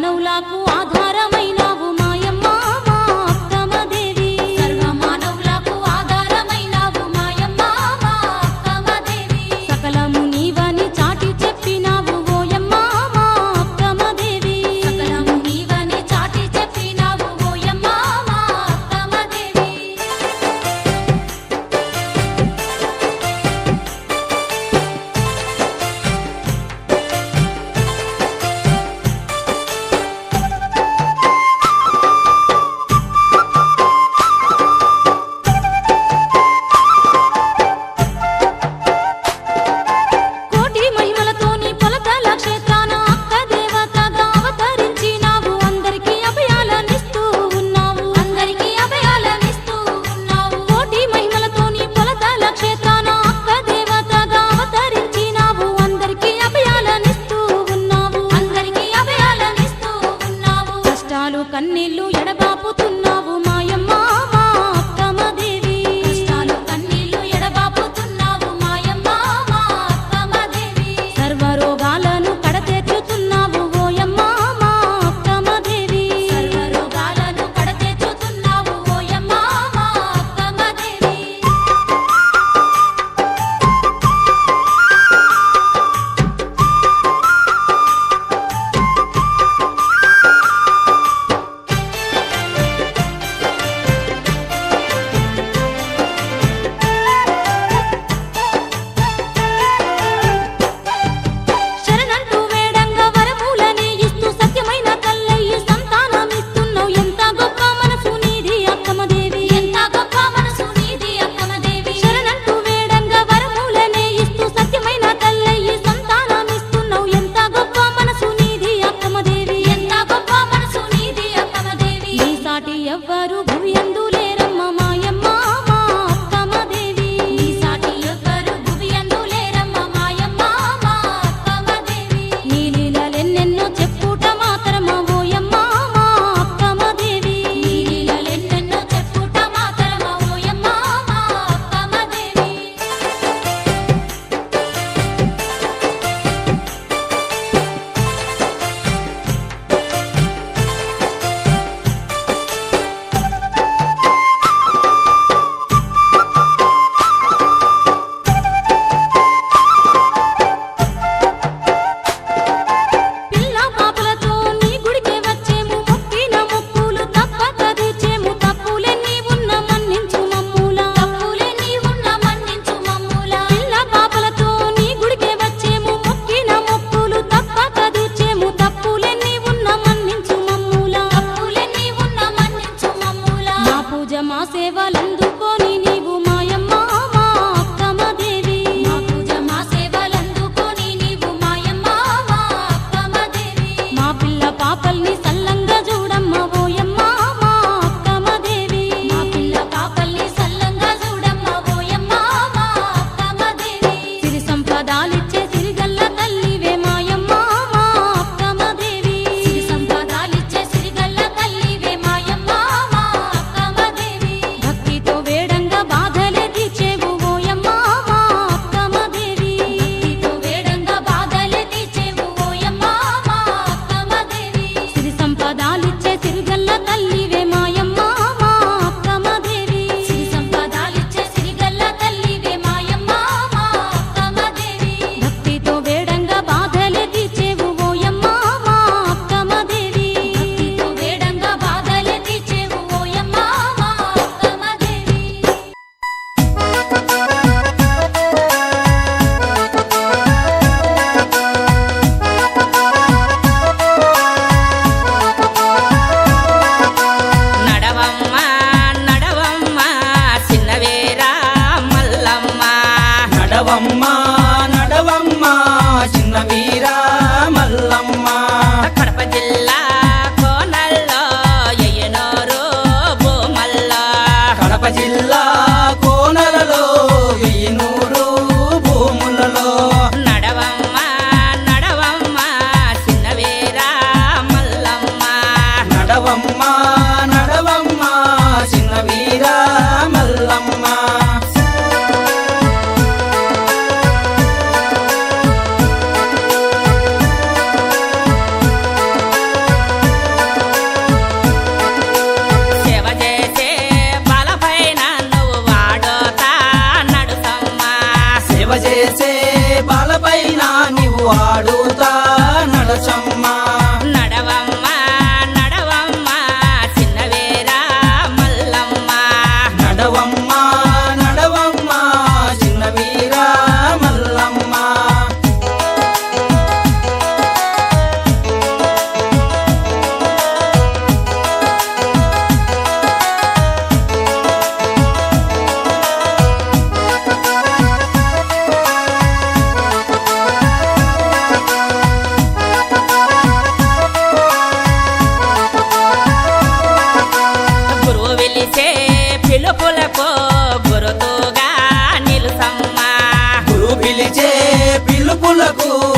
సర్వమానవులకు ఆధారమైనావు మాయమ్మ మా అక్కమదేవి సర్వమానవులకు ఆధారమైనావు మాయమ్మ మా అక్కమదేవి సకలము నీవని చాటి చెప్పినావు ఓయమ్మ మా అక్కమదేవి సకలము నీవని చాటి చెప్పినావు ఓయమ్మ మా అక్కమదేవి కోటి మహిమలతోని పొలకల క్షేత్రాన అక్క దేవతగా అవతరించినావు అందరికీ అభయాలనిస్తూ ఉన్నావు అందరికీ అభయాలనిస్తూ ఉన్నావు కోటి మహిమలతోని పొలకల క్షేత్రాన అక్క దేవతగా అవతరించినావు అందరికీ అభయాలనిస్తూ ఉన్నావు అందరికీ అభయాలనిస్తూ ఉన్నావు కష్టాలు కన్నీళ్లు ఎడబాపుతున్నావు మాయమ్మ మా అక్కమదేవి కష్టాలు కన్నీళ్లు ఎడబాపుతున్నావు మాయమ్మ మా అక్కమదేవి సర్వరోగాలను కడతెచ్చుతున్నావు ఓయమ్మ మా అక్కమదేవి సర్వరోగాలను కడతెచ్చుతున్నావు ఓయమ్మ మా అక్కమదేవి శరణంటూ వేడంగా వరములనే ఇస్తూ సత్యమైన తల్లయ్యి సంతానమిస్తున్నావు ఎంత గొప్ప మనసు నీది అక్కమదేవి ఎంత గొప్ప మనసు నీది అక్కమదేవి శరణంటూ వేడంగా వరములనే ఇస్తూ సత్యమైన తల్లయ్యి సంతానమిస్తున్నావు ఎంత గొప్ప మనసు నీది అక్కమదేవి ఎంత గొప్ప మనసు నీది అక్కమదేవి నీ సాటి ఎవ్వరు భువియందు లేరమ్మ మాయమ్మ మా అక్కమదేవి నీ సాటి ఎవ్వరు భువియందు లేరమ్మ మాయమ్మ మా అక్కమదేవి నీ లీలలెన్నెన్నో చెప్పుట మాత్రమా ఓయమ్మ మా అక్కమదేవి నీ లీలలెన్నెన్నో చెప్పుట మాత్రమా ఓయమ్మ మా అక్కమదేవి పిల్ల పాపలతో నీ గుడికే వచ్చేము మొక్కిన మొక్కులు తప్పక తీర్చేము తప్పులెన్ని ఉన్న మన్నించు మమ్ముల తప్పులెన్ని ఉన్న మన్నించు మమ్ముల పిల్ల పాపలతో నీ గుడికే వచ్చేము మొక్కిన మొక్కులు తప్పక తీర్చేము తప్పులెన్ని ఉన్న మన్నించు మమ్ముల తప్పులెన్ని ఉన్న మన్నించు మమ్ముల మా పూజ మా సేవలందుకొని నీవు మాయమ్మ మా అక్కమదేవి మా పూజ మా సేవలందుకొని నీవు మాయమ్మ మా అక్కమదేవి మా పిల్ల పాపల్ని సల్లంగా చూడమ్మ ఓయమ్మ మా అక్కమదేవి మా పిల్ల పాపల్ని సల్లంగా చూడమ్మ ఓయమ్మ మా అక్కమదేవి సిరి సంపదాలిచ్చే సిరిగల్ల తల్లివే మాయమ్మ మా అక్కమదేవి సిరి సంపదాలిచ్చే సిరిగల్ల తల్లివే మాయమ్మ మా అక్కమదేవి భక్తితో వేడంగా బాధలే తీర్చేవు ఓయమ్మ మా అక్కమదేవి భక్తితో వేడంగా బాధలే తీర్చేవు ఓయమ్మ మా అక్కమదేవి సిరి పూజకు